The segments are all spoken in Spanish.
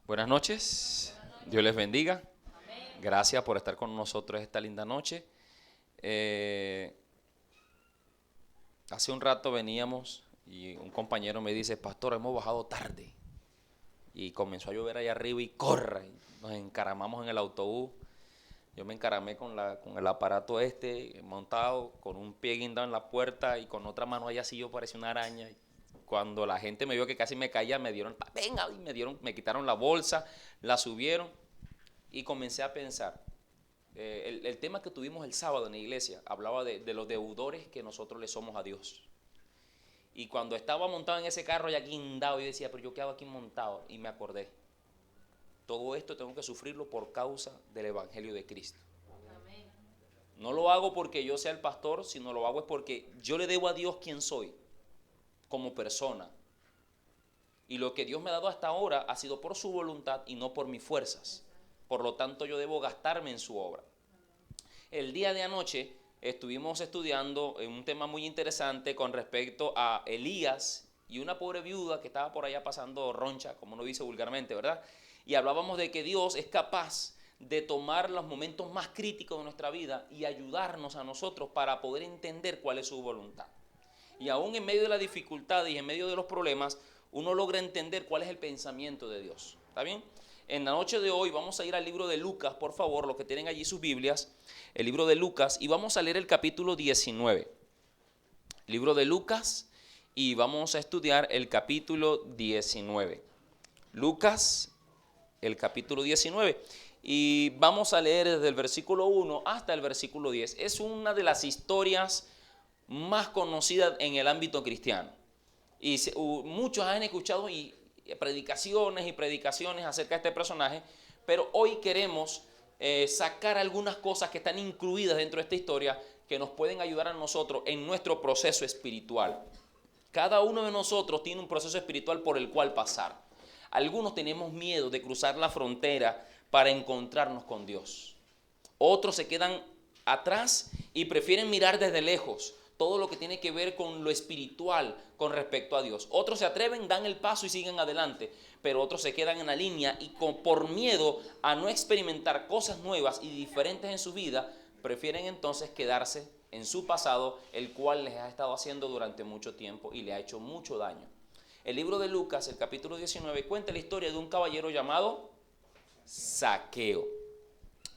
Buenas noches, Dios les bendiga. Gracias por estar con nosotros esta linda noche. Eh, Hace un rato veníamos y un compañero me dice, pastor, hemos bajado tarde. Y comenzó a llover allá arriba y corre. Nos encaramamos en el autobús. Yo me encaramé con el aparato montado, con un pie guindado en la puerta y con otra mano allá así yo parecía una araña. Cuando la gente me vio que casi me caía, me dieron, venga, y me quitaron la bolsa, la subieron y comencé a pensar. El tema que tuvimos el sábado en la iglesia hablaba de los deudores que nosotros le somos a Dios. Y cuando estaba montado en ese carro ya guindado, yo decía, pero yo qué hago aquí montado, y me acordé, todo esto tengo que sufrirlo por causa del evangelio de Cristo. No lo hago porque yo sea el pastor, sino lo hago es porque yo le debo a Dios quien soy, como persona. Y lo que Dios me ha dado hasta ahora ha sido por su voluntad y no por mis fuerzas. Por lo tanto, yo debo gastarme en su obra. El día de anoche estuvimos estudiando un tema muy interesante con respecto a Elías y una pobre viuda que estaba por allá pasando roncha, como uno dice vulgarmente, ¿verdad? Y hablábamos de que Dios es capaz de tomar los momentos más críticos de nuestra vida y ayudarnos a nosotros para poder entender cuál es su voluntad. Y aún en medio de la dificultad y en medio de los problemas, uno logra entender cuál es el pensamiento de Dios. ¿Está bien? En la noche de hoy vamos a ir al libro de Lucas, por favor, los que tienen allí sus Biblias, el libro de Lucas, y vamos a leer el capítulo 19. Libro de Lucas, y vamos a estudiar el capítulo 19. Lucas, el capítulo 19. Y vamos a leer desde el versículo 1 hasta el versículo 10. Es una de las historias más conocidas en el ámbito cristiano. Y muchos han escuchado predicaciones y predicaciones acerca de este personaje, pero hoy queremos sacar algunas cosas que están incluidas dentro de esta historia que nos pueden ayudar a nosotros en nuestro proceso espiritual. Cada uno de nosotros tiene un proceso espiritual por el cual pasar. Algunos tenemos miedo de cruzar la frontera para encontrarnos con Dios. Otros se quedan atrás y prefieren mirar desde lejos todo lo que tiene que ver con lo espiritual con respecto a Dios. Otros se atreven, dan el paso y siguen adelante, pero otros se quedan en la línea y por miedo a no experimentar cosas nuevas y diferentes en su vida, prefieren entonces quedarse en su pasado, el cual les ha estado haciendo durante mucho tiempo y le ha hecho mucho daño. El libro de Lucas, el capítulo 19, cuenta la historia de un caballero llamado Zaqueo.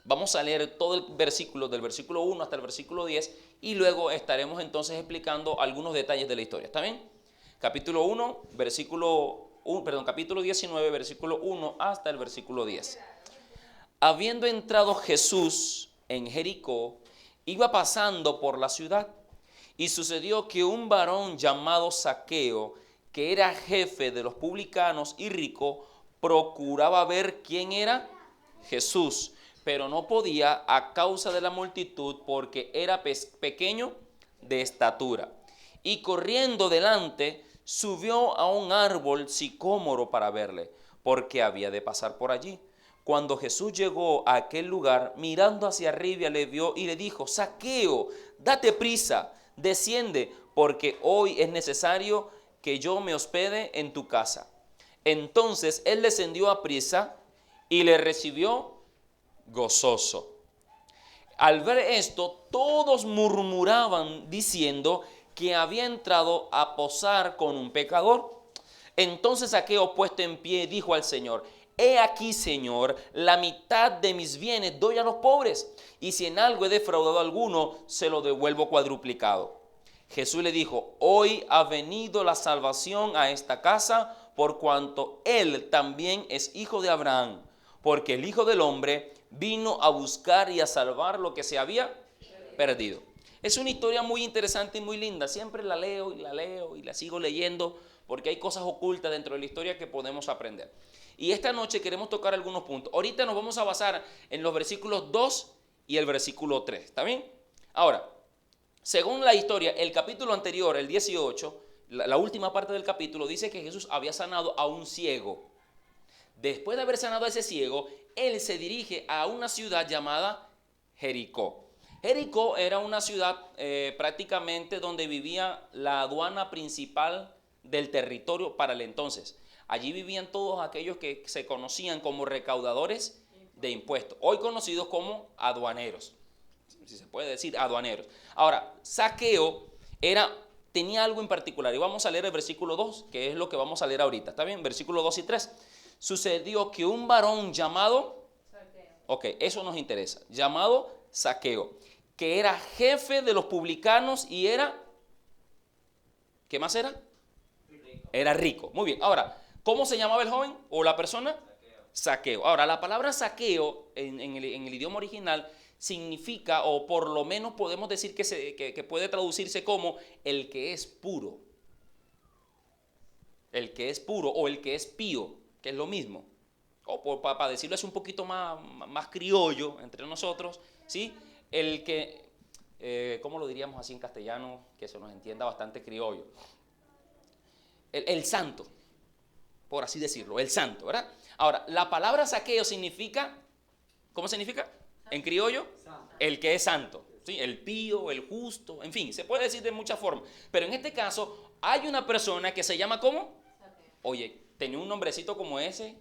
Vamos a leer todo el versículo, del versículo 1 hasta el versículo 10, y luego estaremos entonces explicando algunos detalles de la historia. ¿Está bien? Capítulo 1, capítulo 19, versículo 1 hasta el versículo 10. Habiendo entrado Jesús en Jericó, iba pasando por la ciudad, y sucedió que un varón llamado Zaqueo, que era jefe de los publicanos y rico, procuraba ver quién era Jesús, pero no podía a causa de la multitud, porque era pequeño de estatura. Y corriendo delante, subió a un árbol sicómoro para verle, porque había de pasar por allí. Cuando Jesús llegó a aquel lugar, mirando hacia arriba, le vio y le dijo: Zaqueo, date prisa, desciende, porque hoy es necesario que yo me hospede en tu casa. Entonces él descendió a prisa y le recibió gozoso. Al ver esto, todos murmuraban diciendo que había entrado a posar con un pecador. Entonces Zaqueo, puesto en pie, dijo al Señor: He aquí, Señor, la mitad de mis bienes doy a los pobres, y si en algo he defraudado a alguno, se lo devuelvo cuadruplicado. Jesús le dijo: Hoy ha venido la salvación a esta casa, por cuanto él también es hijo de Abraham, porque el Hijo del Hombre vino a buscar y a salvar lo que se había perdido. Es una historia muy interesante y muy linda. Siempre la leo y la leo y la sigo leyendo, porque hay cosas ocultas dentro de la historia que podemos aprender. Y esta noche queremos tocar algunos puntos. Ahorita nos vamos a basar en los versículos 2 y el versículo 3. ¿Está bien? Ahora, según la historia, el capítulo anterior, el 18, la última parte del capítulo, dice que Jesús había sanado a un ciego. Después de haber sanado a ese ciego, él se dirige a una ciudad llamada Jericó. Jericó era una ciudad prácticamente donde vivía la aduana principal del territorio para el entonces. Allí vivían todos aquellos que se conocían como recaudadores de impuestos, hoy conocidos como aduaneros, si se puede decir aduaneros. Ahora, Zaqueo tenía algo en particular, y vamos a leer el versículo 2, que es lo que vamos a leer ahorita, ¿está bien? Versículo 2 y 3. Sucedió que un varón llamado, ok, eso nos interesa, llamado Zaqueo, que era jefe de los publicanos y era, ¿qué más era? Era rico. Muy bien, ahora, ¿cómo se llamaba el joven o la persona? Zaqueo. Ahora, la palabra saqueo en el idioma original significa, o por lo menos podemos decir que puede traducirse como el que es puro. El que es puro o el que es pío, que es lo mismo. O para decirlo así un poquito más criollo entre nosotros, ¿sí? El que, ¿cómo lo diríamos así en castellano? Que se nos entienda bastante criollo. El santo, por así decirlo, el santo, ¿verdad? Ahora, la palabra saqueo significa, ¿cómo significa? En criollo, el que es santo, ¿sí? El pío, el justo, en fin, se puede decir de muchas formas. Pero en este caso, hay una persona que se llama ¿cómo? Oye, tenía un nombrecito como ese,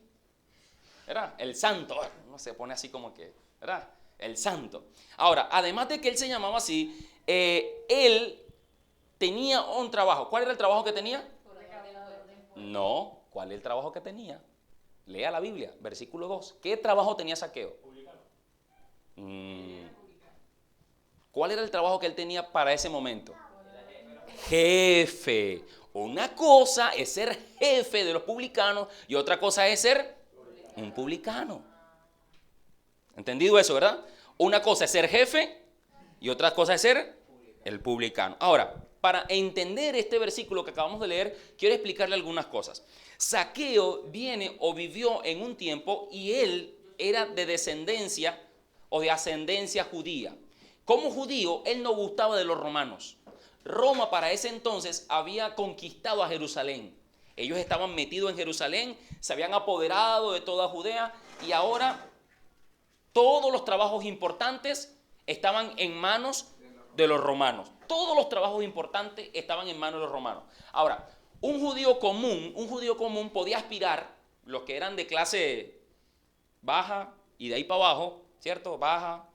¿verdad? El santo, no se pone así como que, ¿verdad? El santo. Ahora, además de que él se llamaba así, él tenía un trabajo. ¿Cuál era el trabajo que tenía? No, ¿cuál es el trabajo que tenía? Lea la Biblia, versículo 2. ¿Qué trabajo tenía Zaqueo? ¿Cuál era el trabajo que él tenía para ese momento? Jefe. Una cosa es ser jefe de los publicanos y otra cosa es ser un publicano. ¿Entendido eso, verdad? Una cosa es ser jefe y otra cosa es ser el publicano. Ahora, para entender este versículo que acabamos de leer, quiero explicarle algunas cosas. Zaqueo viene o vivió en un tiempo y él era de descendencia o de ascendencia judía. Como judío, él no gustaba de los romanos. Roma para ese entonces había conquistado a Jerusalén. Ellos estaban metidos en Jerusalén, se habían apoderado de toda Judea y ahora todos los trabajos importantes estaban en manos de los romanos. Todos los trabajos importantes estaban en manos de los romanos. Ahora, un judío común podía aspirar, los que eran de clase baja y de ahí para abajo, ¿cierto? Baja,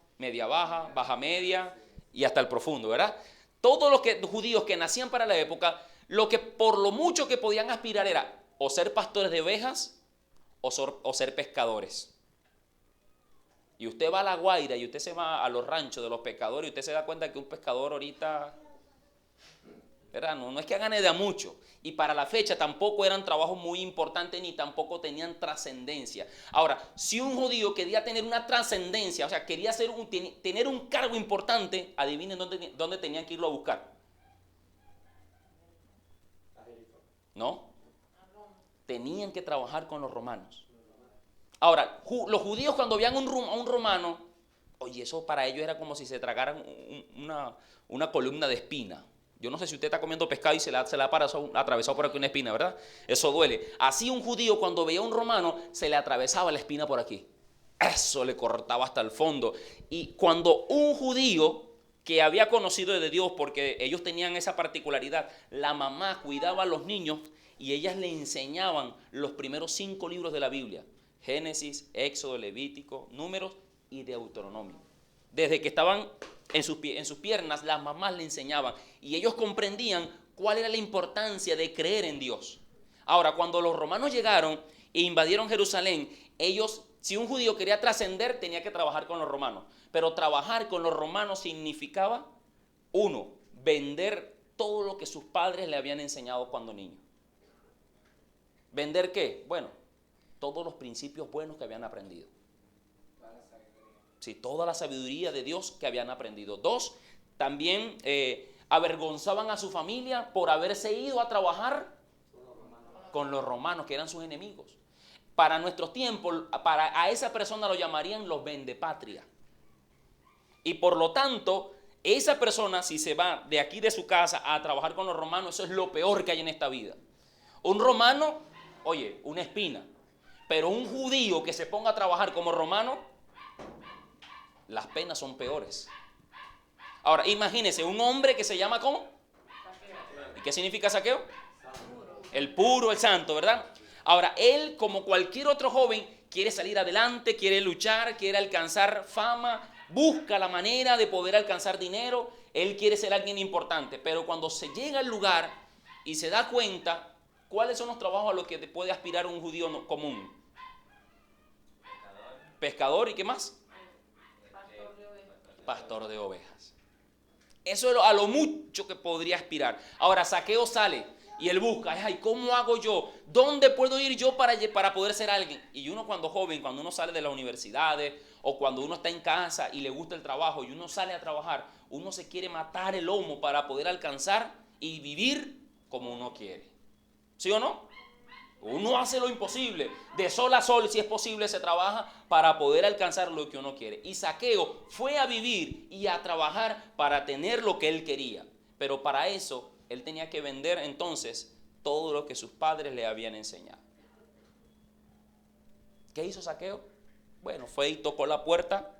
baja media y hasta el profundo, ¿verdad? Todos los judíos que nacían para la época, lo que por lo mucho que podían aspirar era o ser pastores de ovejas o ser pescadores. Y usted va a La Guaira y usted se va a los ranchos de los pescadores y usted se da cuenta que un pescador ahorita, ¿verdad? No es que gane de a mucho. Y para la fecha tampoco eran trabajos muy importantes ni tampoco tenían trascendencia. Ahora, si un judío quería tener una trascendencia, o sea, quería tener un cargo importante, adivinen dónde tenían que irlo a buscar. ¿No? Tenían que trabajar con los romanos. Ahora, los judíos cuando veían a un romano, oye, eso para ellos era como si se tragaran una columna de espina. Yo no sé si usted está comiendo pescado y se la ha atravesado por aquí una espina, ¿verdad? Eso duele. Así un judío cuando veía a un romano se le atravesaba la espina por aquí. Eso le cortaba hasta el fondo. Y cuando un judío que había conocido de Dios, porque ellos tenían esa particularidad, la mamá cuidaba a los niños y ellas le enseñaban los primeros 5 libros de la Biblia. Génesis, Éxodo, Levítico, Números y Deuteronomio. Desde que estaban en sus piernas, las mamás le enseñaban y ellos comprendían cuál era la importancia de creer en Dios. Ahora, cuando los romanos llegaron e invadieron Jerusalén, si un judío quería trascender, tenía que trabajar con los romanos. Pero trabajar con los romanos significaba, uno, vender todo lo que sus padres le habían enseñado cuando niño. ¿Vender qué? Bueno, todos los principios buenos que habían aprendido. Sí, toda la sabiduría de Dios que habían aprendido. 2, también avergonzaban a su familia por haberse ido a trabajar con los romanos, que eran sus enemigos. Para nuestros tiempos, a esa persona lo llamarían los vendepatria. Y por lo tanto, esa persona, si se va de aquí de su casa a trabajar con los romanos, eso es lo peor que hay en esta vida. Un romano, oye, una espina. Pero un judío que se ponga a trabajar como romano, las penas son peores. Ahora, imagínense, un hombre que se llama ¿cómo? ¿Y qué significa saqueo? El puro, el santo, ¿verdad? Ahora, él, como cualquier otro joven, quiere salir adelante, quiere luchar, quiere alcanzar fama, busca la manera de poder alcanzar dinero. Él quiere ser alguien importante, pero cuando se llega al lugar y se da cuenta, ¿cuáles son los trabajos a los que puede aspirar un judío común? Pescador, ¿y qué más? Pastor de ovejas. Eso es a lo mucho que podría aspirar. Ahora, Zaqueo sale y él busca, ay, ¿cómo hago yo? ¿Dónde puedo ir yo para poder ser alguien? Y uno cuando joven, cuando uno sale de las universidades o cuando uno está en casa y le gusta el trabajo y uno sale a trabajar, uno se quiere matar el lomo para poder alcanzar y vivir como uno quiere. ¿Sí o no? Uno hace lo imposible, de sol a sol, si es posible, se trabaja para poder alcanzar lo que uno quiere. Y Zaqueo fue a vivir y a trabajar para tener lo que él quería. Pero para eso, él tenía que vender entonces todo lo que sus padres le habían enseñado. ¿Qué hizo Zaqueo? Bueno, fue y tocó la puerta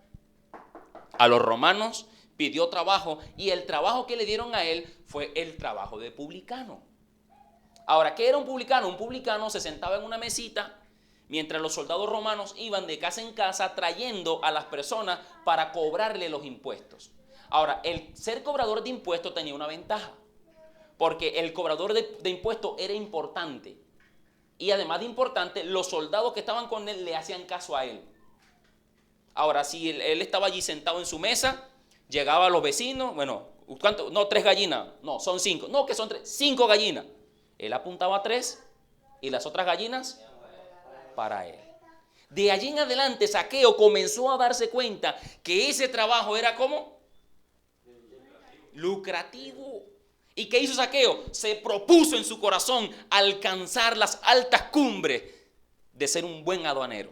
a los romanos, pidió trabajo, y el trabajo que le dieron a él fue el trabajo de publicano. Ahora, ¿qué era un publicano? Un publicano se sentaba en una mesita mientras los soldados romanos iban de casa en casa trayendo a las personas para cobrarle los impuestos. Ahora, el ser cobrador de impuestos tenía una ventaja, porque el cobrador de impuestos era importante. Y además de importante, los soldados que estaban con él le hacían caso a él. Ahora, si él estaba allí sentado en su mesa, llegaban los vecinos, bueno, ¿cuánto? No, 3 gallinas, no, son 5, no, que son 3, 5 gallinas. Él apuntaba 3 y las otras gallinas para él. De allí en adelante, Zaqueo comenzó a darse cuenta que ese trabajo era ¿cómo? Lucrativo. ¿Y qué hizo Zaqueo? Se propuso en su corazón alcanzar las altas cumbres de ser un buen aduanero.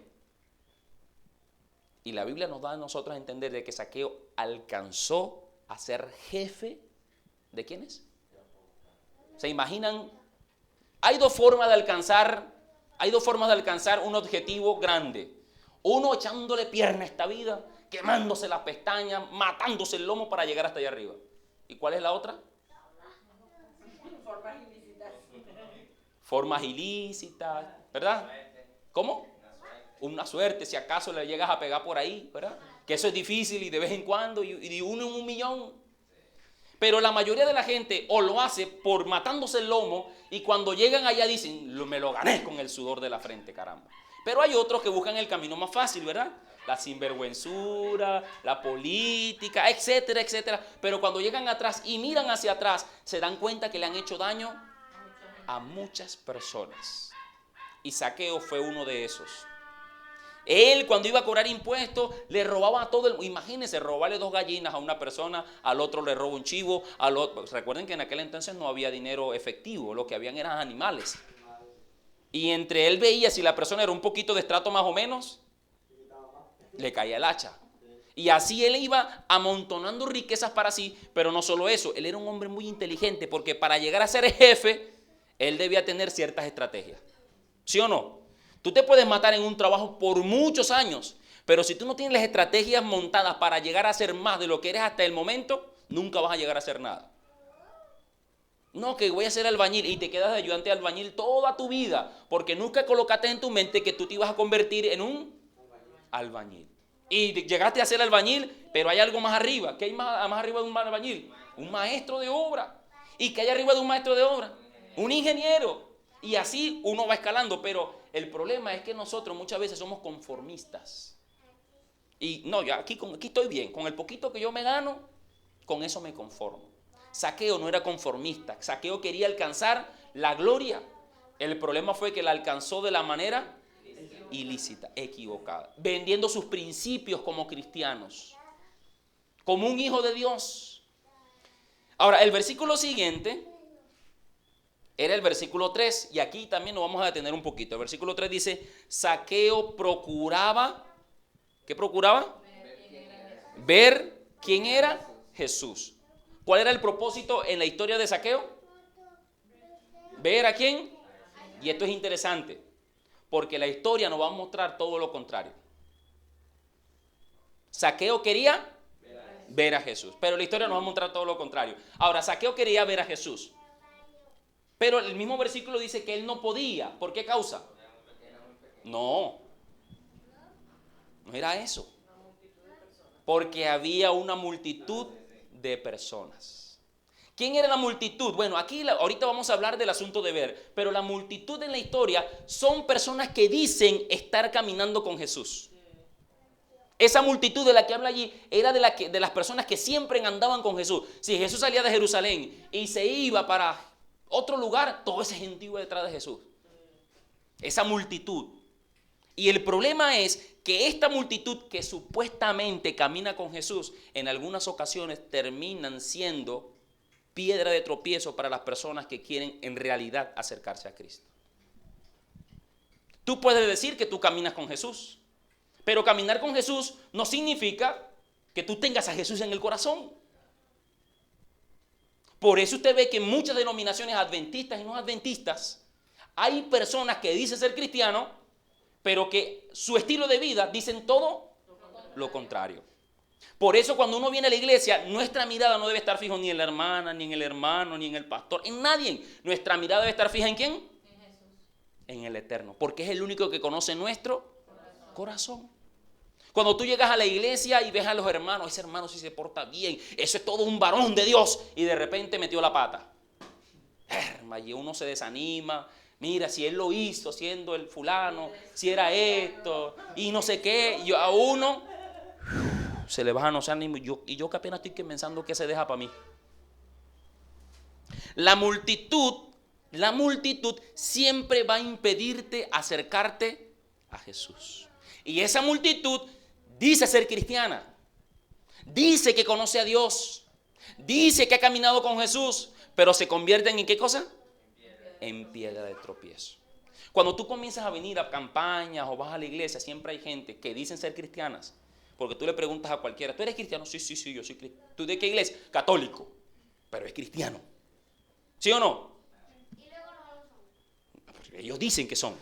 Y la Biblia nos da a nosotros a entender de que Zaqueo alcanzó a ser jefe ¿de quiénes? ¿Se imaginan? Hay dos formas de alcanzar un objetivo grande. Uno echándole pierna a esta vida, quemándose las pestañas, matándose el lomo para llegar hasta allá arriba. ¿Y cuál es la otra? Formas ilícitas, ¿verdad? ¿Cómo? Una suerte, si acaso le llegas a pegar por ahí, ¿verdad? Que eso es difícil y de vez en cuando, y uno en 1.000.000. Pero la mayoría de la gente o lo hace por matándose el lomo y cuando llegan allá dicen, me lo gané con el sudor de la frente, caramba. Pero hay otros que buscan el camino más fácil, ¿verdad? La sinvergüenzura, la política, etcétera, etcétera. Pero cuando llegan atrás y miran hacia atrás, se dan cuenta que le han hecho daño a muchas personas. Y Zaqueo fue uno de esos. Él, cuando iba a cobrar impuestos, le robaba a todo el... Imagínense, robarle 2 gallinas a una persona, al otro le roba un chivo, al otro... Recuerden que en aquel entonces no había dinero efectivo, lo que habían eran animales. Y entre él veía si la persona era un poquito de estrato más o menos, le caía el hacha. Y así él iba amontonando riquezas para sí, pero no solo eso, él era un hombre muy inteligente, porque para llegar a ser jefe, él debía tener ciertas estrategias. ¿Sí o no? Tú te puedes matar en un trabajo por muchos años, pero si tú no tienes las estrategias montadas para llegar a ser más de lo que eres hasta el momento, nunca vas a llegar a ser nada. No, que voy a ser albañil y te quedas de ayudante de albañil toda tu vida, porque nunca colocaste en tu mente que tú te ibas a convertir en un albañil. Y llegaste a ser albañil, pero hay algo más arriba. ¿Qué hay más arriba de un albañil? Un maestro de obra. ¿Y qué hay arriba de un maestro de obra? Un ingeniero. Y así uno va escalando, pero el problema es que nosotros muchas veces somos conformistas. Y no, yo aquí estoy bien, con el poquito que yo me gano, con eso me conformo. Zaqueo no era conformista, Zaqueo quería alcanzar la gloria. El problema fue que la alcanzó de la manera ilícita, equivocada, vendiendo sus principios como cristianos, como un hijo de Dios. Ahora, el versículo siguiente era el versículo 3, y aquí también nos vamos a detener un poquito. El versículo 3 dice, Zaqueo procuraba, ¿qué procuraba? Ver quién era Jesús. ¿Cuál era el propósito en la historia de Zaqueo? ¿Ver a quién? Y esto es interesante, porque la historia nos va a mostrar todo lo contrario. Zaqueo quería ver a Jesús, pero la historia nos va a mostrar todo lo contrario. Ahora, Zaqueo quería ver a Jesús, pero el mismo versículo dice que él no podía. ¿Por qué causa? No, no era eso. Porque había una multitud de personas. ¿Quién era la multitud? Bueno, aquí ahorita vamos a hablar del asunto de ver, pero la multitud en la historia son personas que dicen estar caminando con Jesús. Esa multitud de la que habla allí era de las personas que siempre andaban con Jesús. Si Jesús salía de Jerusalén y se iba para otro lugar, todo ese gentío iba detrás de Jesús. Esa multitud. Y el problema es que esta multitud que supuestamente camina con Jesús, en algunas ocasiones terminan siendo piedra de tropiezo para las personas que quieren en realidad acercarse a Cristo. Tú puedes decir que tú caminas con Jesús, pero caminar con Jesús no significa que tú tengas a Jesús en el corazón. Por eso usted ve que en muchas denominaciones adventistas y no adventistas hay personas que dicen ser cristianos, pero que su estilo de vida dicen todo lo contrario. Por eso cuando uno viene a la iglesia, nuestra mirada no debe estar fija ni en la hermana, ni en el hermano, ni en el pastor, en nadie. Nuestra mirada debe estar fija ¿en quién? En Jesús. En el Eterno, porque es el único que conoce nuestro corazón. Cuando tú llegas a la iglesia y ves a los hermanos, ese hermano sí se porta bien, eso es todo un varón de Dios, y de repente metió la pata. Y uno se desanima. Mira, si él lo hizo siendo el fulano, si era esto, y no sé qué, y a uno se le bajan los ánimos, y yo que apenas estoy pensando que se deja para mí. La multitud siempre va a impedirte acercarte a Jesús. Y esa multitud dice ser cristiana, dice que conoce a Dios, dice que ha caminado con Jesús, pero se convierten ¿en qué cosa? En piedra de tropiezo. Cuando tú comienzas a venir a campañas o vas a la iglesia, siempre hay gente que dicen ser cristianas, porque tú le preguntas a cualquiera, ¿tú eres cristiano? Sí, yo soy cristiano. ¿Tú de qué iglesia? Católico, pero es cristiano. ¿Sí o no? Ellos dicen que son.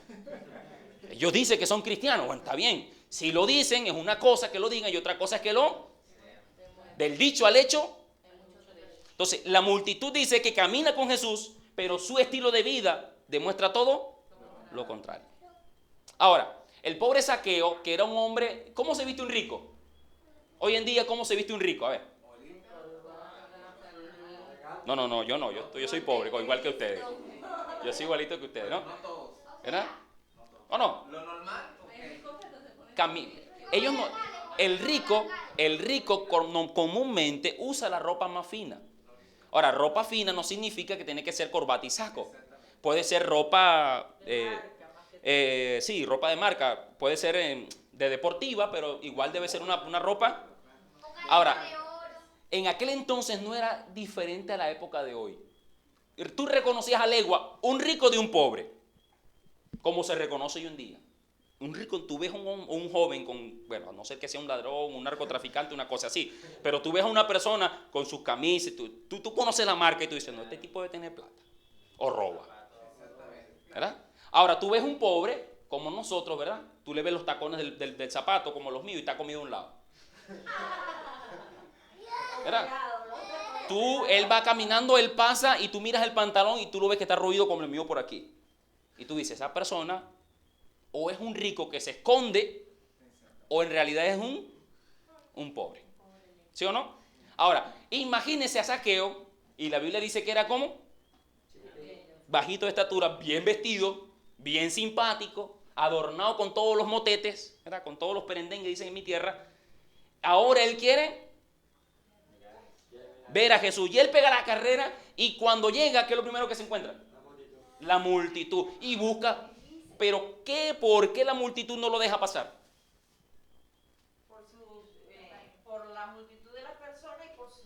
Ellos dicen que son cristianos. Bueno, está bien. Si lo dicen, es una cosa que lo digan y otra cosa es que lo... Del dicho al hecho. Entonces, la multitud dice que camina con Jesús, pero su estilo de vida demuestra todo lo contrario. Ahora, el pobre Zaqueo, que era un hombre, ¿cómo se viste un rico? Hoy en día, ¿cómo se viste un rico? A ver. No, yo no, yo soy pobre, igual que ustedes. Yo soy igualito que ustedes, ¿no? ¿Verdad? ¿O no? Lo normal. Ellos no, el rico comúnmente usa la ropa más fina. Ahora, ropa fina no significa que tiene que ser corbata y saco. Puede ser ropa, sí, ropa de marca. Puede ser de deportiva, pero igual debe ser una ropa. Ahora, en aquel entonces no era diferente a la época de hoy. Tú reconocías a legua un rico de un pobre, como se reconoce hoy en día. Un rico, tú ves un joven con, bueno, a no ser que sea un ladrón, un narcotraficante, una cosa así, pero tú ves a una persona con sus camisas, tú conoces la marca y tú dices, no, este tipo debe tener plata, o roba, ¿verdad? Ahora, tú ves un pobre, como nosotros, ¿verdad? Tú le ves los tacones del zapato, como los míos, y está comido a un lado, ¿verdad? Él va caminando, él pasa, y tú miras el pantalón y tú lo ves que está roído como el mío por aquí, y tú dices, esa persona o es un rico que se esconde, o en realidad es un pobre. ¿Sí o no? Ahora, imagínese a Zaqueo, y la Biblia dice que era como bajito de estatura, bien vestido, bien simpático, adornado con todos los motetes, ¿verdad? Con todos los perendengues, dicen en mi tierra. Ahora él quiere ver a Jesús, y él pega la carrera, y cuando llega, ¿qué es lo primero que se encuentra? La multitud, y busca. ¿Pero qué? ¿Por qué la multitud no lo deja pasar? Por la multitud de las personas y por su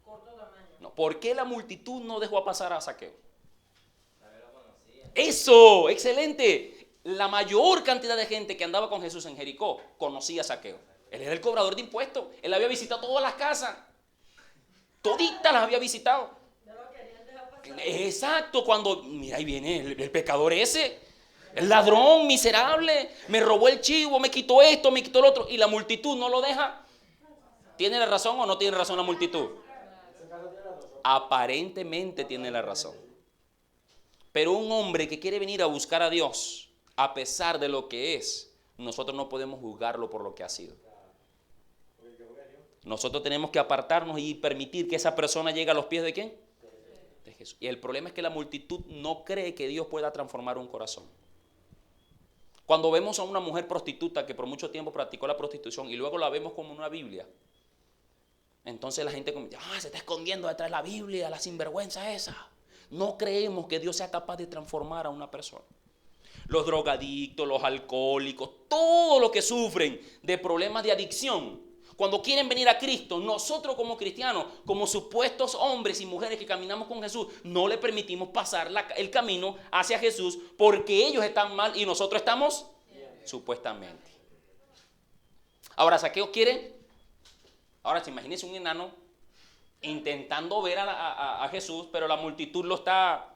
corto tamaño. No, ¿por qué la multitud no dejó pasar a Zaqueo? Eso, excelente. La mayor cantidad de gente que andaba con Jesús en Jericó conocía a Zaqueo. Él era el cobrador de impuestos. Él había visitado todas las casas. Toditas las había visitado. No lo querían dejar pasar. Exacto, cuando, mira, ahí viene el pecador ese. El ladrón miserable, me robó el chivo, me quitó esto, me quitó lo otro, y la multitud no lo deja. ¿Tiene la razón o no tiene razón la multitud? Aparentemente tiene la razón. Pero un hombre que quiere venir a buscar a Dios, a pesar de lo que es, nosotros no podemos juzgarlo por lo que ha sido. Nosotros tenemos que apartarnos y permitir que esa persona llegue a los pies ¿de quién? De Jesús. Y el problema es que la multitud no cree que Dios pueda transformar un corazón. Cuando vemos a una mujer prostituta que por mucho tiempo practicó la prostitución y luego la vemos como en una Biblia, entonces la gente como, se está escondiendo detrás de la Biblia, la sinvergüenza esa. No creemos que Dios sea capaz de transformar a una persona. Los drogadictos, los alcohólicos, todo lo que sufren de problemas de adicción, cuando quieren venir a Cristo, nosotros como cristianos, como supuestos hombres y mujeres que caminamos con Jesús, no le permitimos pasar el camino hacia Jesús porque ellos están mal y nosotros estamos supuestamente. Ahora, Zaqueo quiere, ahora se imagínense un enano intentando ver a Jesús, pero la multitud lo está,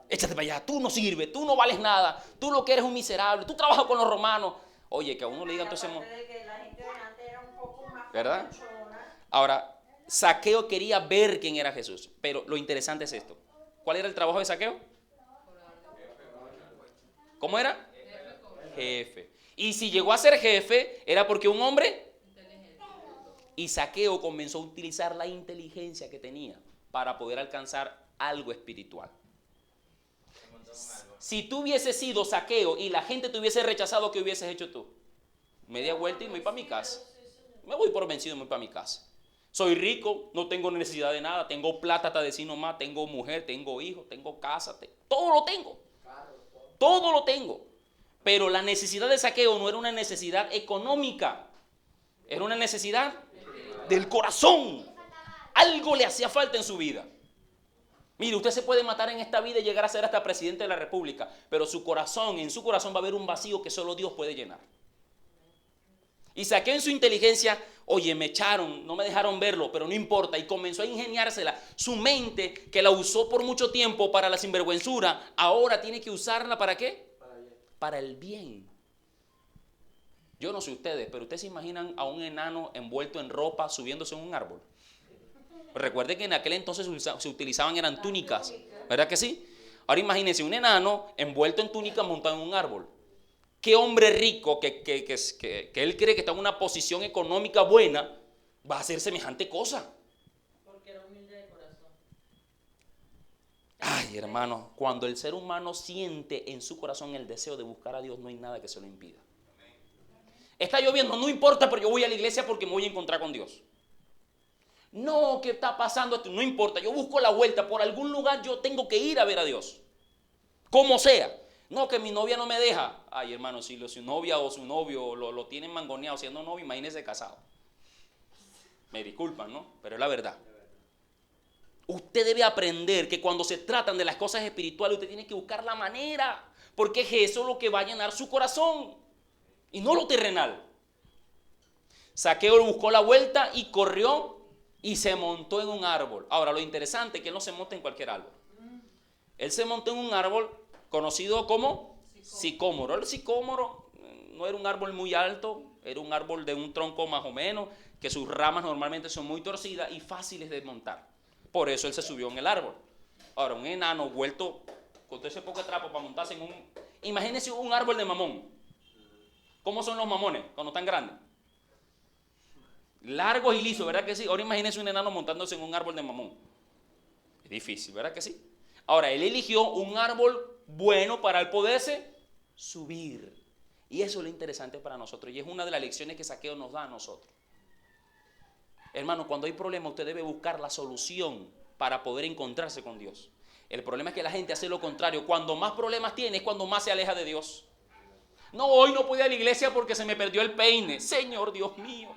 échate para allá, tú no sirves, tú no vales nada, tú lo que eres un miserable, tú trabajas con los romanos. Oye, que a uno le diga entonces, ¿verdad? Ahora, Zaqueo quería ver quién era Jesús, pero lo interesante es esto. ¿Cuál era el trabajo de Zaqueo? ¿Cómo era? Jefe. Y si llegó a ser jefe, era porque un hombre. Y Zaqueo comenzó a utilizar la inteligencia que tenía para poder alcanzar algo espiritual. Si tú hubieses sido Zaqueo y la gente te hubiese rechazado, ¿qué hubieses hecho tú? Media vuelta y me voy para mi casa. Me voy por vencido y me voy para mi casa. Soy rico, no tengo necesidad de nada, tengo plata hasta decir nomás, tengo mujer, tengo hijos, tengo casa, todo lo tengo. Todo lo tengo. Pero la necesidad de Zaqueo no era una necesidad económica, era una necesidad del corazón. Algo le hacía falta en su vida. Mire, usted se puede matar en esta vida y llegar a ser hasta presidente de la República, pero en su corazón va a haber un vacío que solo Dios puede llenar. Y Zaqueo en su inteligencia, oye, me echaron, no me dejaron verlo, pero no importa. Y comenzó a ingeniársela. Su mente, que la usó por mucho tiempo para la sinvergüenzura, ahora tiene que usarla ¿para qué? Para el bien. Yo no sé ustedes, pero ustedes se imaginan a un enano envuelto en ropa subiéndose en un árbol. Recuerden que en aquel entonces se utilizaban, eran túnicas, ¿verdad que sí? Ahora imagínense un enano envuelto en túnica montado en un árbol. ¿Qué hombre rico que él cree que está en una posición económica buena va a hacer semejante cosa? Porque era humilde de corazón. Ay, hermano, cuando el ser humano siente en su corazón el deseo de buscar a Dios, no hay nada que se lo impida. Está lloviendo, no importa, pero yo voy a la iglesia porque me voy a encontrar con Dios. No, ¿qué está pasando? No importa, yo busco la vuelta, por algún lugar yo tengo que ir a ver a Dios. Como sea. No, que mi novia no me deja. Ay, hermano, si su novia o su novio lo tienen mangoneado siendo novio, imagínese casado. Me disculpan, ¿no? Pero es la verdad. Usted debe aprender que cuando se tratan de las cosas espirituales, usted tiene que buscar la manera, porque es eso lo que va a llenar su corazón y no lo terrenal. Zaqueo buscó la vuelta y corrió y se montó en un árbol. Ahora, lo interesante es que él no se monta en cualquier árbol. Él se montó en un árbol conocido como sicómoro. El sicómoro no era un árbol muy alto, era un árbol de un tronco más o menos, que sus ramas normalmente son muy torcidas y fáciles de montar. Por eso él se subió en el árbol. Ahora, un enano vuelto con todo ese poco de trapo para montarse en un... Imagínense un árbol de mamón. ¿Cómo son los mamones cuando están grandes? Largos y lisos, ¿verdad que sí? Ahora imagínense un enano montándose en un árbol de mamón. Es difícil, ¿verdad que sí? Ahora, él eligió un árbol bueno para él poderse subir. Y eso es lo interesante para nosotros. Y es una de las lecciones que Zaqueo nos da a nosotros. Hermano, cuando hay problemas, usted debe buscar la solución para poder encontrarse con Dios. El problema es que la gente hace lo contrario. Cuando más problemas tiene es cuando más se aleja de Dios. No, hoy no pude ir a la iglesia porque se me perdió el peine. Señor Dios mío.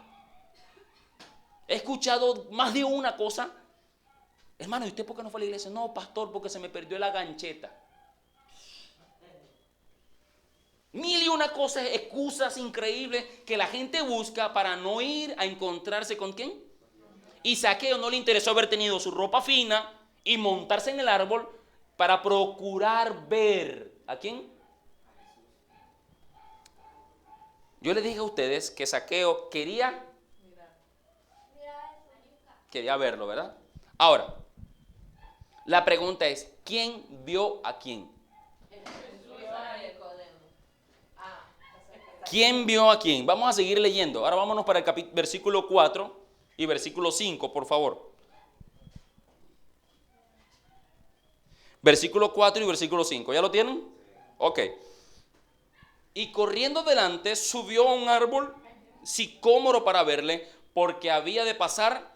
He escuchado más de una cosa. Hermano, ¿y usted por qué no fue a la iglesia? No, pastor, porque se me perdió la gancheta. Mil y una cosas, excusas increíbles que la gente busca para no ir a encontrarse con ¿quién? Y Zaqueo no le interesó haber tenido su ropa fina y montarse en el árbol para procurar ver ¿a quién? Yo les dije a ustedes que Zaqueo quería verlo, ¿verdad? Ahora, la pregunta es, ¿quién vio a quién? ¿Quién vio a quién? Vamos a seguir leyendo. Ahora vámonos para el versículo 4 y versículo 5, por favor. Versículo 4 y versículo 5. ¿Ya lo tienen? Ok. Y corriendo delante subió a un árbol sicómoro para verle, porque había de pasar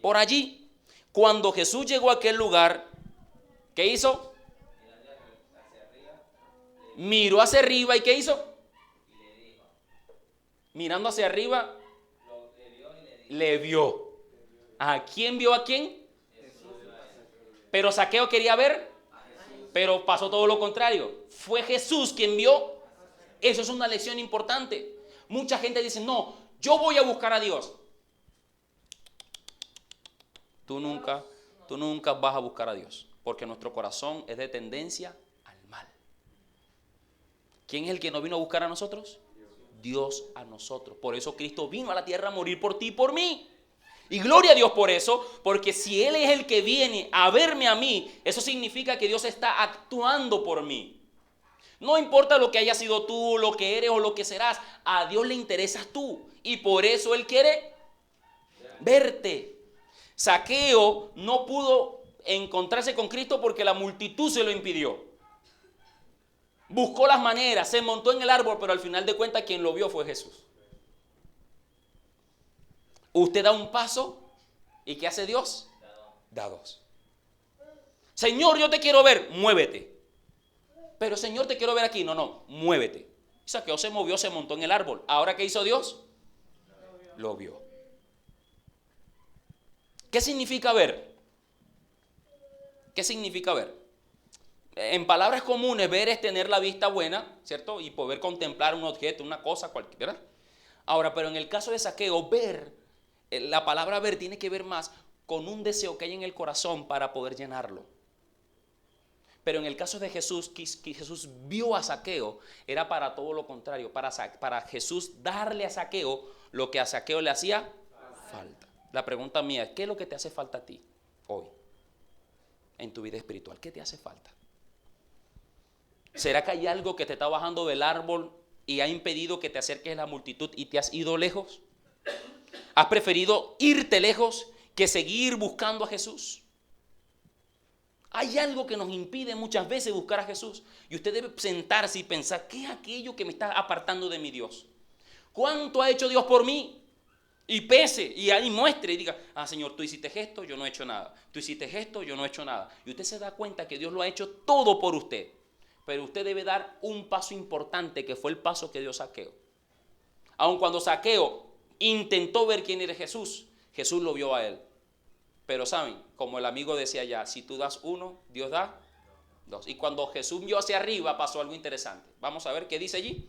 por allí. Cuando Jesús llegó a aquel lugar, ¿qué hizo? Miró hacia arriba y ¿qué hizo? Mirando hacia arriba, le vio. ¿A quién vio a quién? Pero Zaqueo quería ver, pero pasó todo lo contrario. Fue Jesús quien vio. Eso es una lección importante. Mucha gente dice, no, yo voy a buscar a Dios. Tú nunca vas a buscar a Dios, porque nuestro corazón es de tendencia al mal. ¿Quién es el que no vino a buscar a nosotros? Dios a nosotros. Por eso Cristo vino a la tierra a morir por ti y por mí. Y gloria a Dios por eso, porque si Él es el que viene a verme a mí, eso significa que Dios está actuando por mí. No importa lo que hayas sido tú, lo que eres o lo que serás, a Dios le interesas tú. Y por eso Él quiere verte. Zaqueo no pudo encontrarse con Cristo porque la multitud se lo impidió. Buscó las maneras, se montó en el árbol, pero al final de cuentas quien lo vio fue Jesús. Usted da un paso y ¿qué hace Dios? Da dos. Señor, yo te quiero ver, muévete. Pero Señor, te quiero ver aquí. No, muévete. Zaqueo se movió, se montó en el árbol. ¿Ahora qué hizo Dios? Lo vio. ¿Qué significa ver? ¿Qué significa ver? En palabras comunes, ver es tener la vista buena, ¿cierto? Y poder contemplar un objeto, una cosa, cualquiera. Ahora, pero en el caso de Zaqueo, ver, la palabra ver tiene que ver más con un deseo que hay en el corazón para poder llenarlo. Pero en el caso de Jesús, que Jesús vio a Zaqueo, era para todo lo contrario, para Jesús darle a Zaqueo lo que a Zaqueo le hacía falta. La pregunta mía, ¿qué es lo que te hace falta a ti hoy en tu vida espiritual? ¿Qué te hace falta? ¿Será que hay algo que te está bajando del árbol y ha impedido que te acerques a la multitud y te has ido lejos? ¿Has preferido irte lejos que seguir buscando a Jesús? Hay algo que nos impide muchas veces buscar a Jesús. Y usted debe sentarse y pensar, ¿qué es aquello que me está apartando de mi Dios? ¿Cuánto ha hecho Dios por mí? Y pese, y ahí muestre y diga, Señor, tú hiciste esto, yo no he hecho nada. Tú hiciste esto, yo no he hecho nada. Y usted se da cuenta que Dios lo ha hecho todo por usted. Pero usted debe dar un paso importante, que fue el paso que dio Zaqueo. Aun cuando Zaqueo intentó ver quién era Jesús, Jesús lo vio a él. Pero saben, como el amigo decía ya, si tú das uno, Dios da dos. Y cuando Jesús vio hacia arriba, pasó algo interesante. Vamos a ver qué dice allí.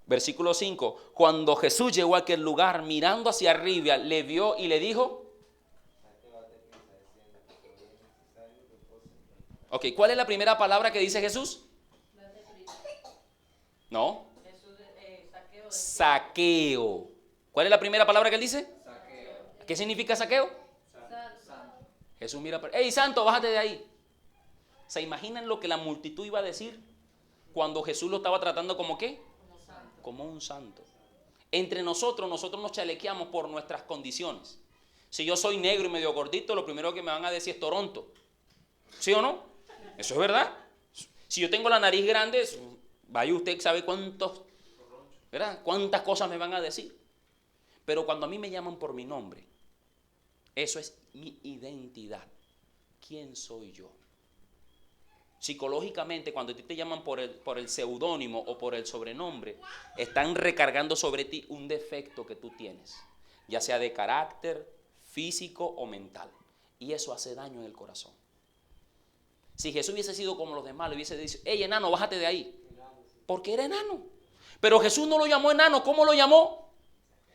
Versículo 5. Cuando Jesús llegó a aquel lugar, mirando hacia arriba, le vio y le dijo. Ok, ¿cuál es la primera palabra que dice Jesús? No. Zaqueo. ¿Cuál es la primera palabra que él dice? Zaqueo. ¿Qué significa Zaqueo? Santo. Jesús mira, ¡ey, santo, bájate de ahí! ¿Se imaginan lo que la multitud iba a decir cuando Jesús lo estaba tratando como qué? Como un santo. Entre nosotros nos chalequeamos por nuestras condiciones. Si yo soy negro y medio gordito, lo primero que me van a decir es Toronto. ¿Sí o no? Eso es verdad. Si yo tengo la nariz grande, vaya usted sabe ¿verdad? Cuántas cosas me van a decir. Pero cuando a mí me llaman por mi nombre, eso es mi identidad. ¿Quién soy yo? Psicológicamente, cuando a ti te llaman por el seudónimo o por el sobrenombre, están recargando sobre ti un defecto que tú tienes, ya sea de carácter, físico o mental. Y eso hace daño en el corazón. Si Jesús hubiese sido como los demás, le hubiese dicho, hey, enano, bájate de ahí. Porque era enano. Pero Jesús no lo llamó enano. ¿Cómo lo llamó?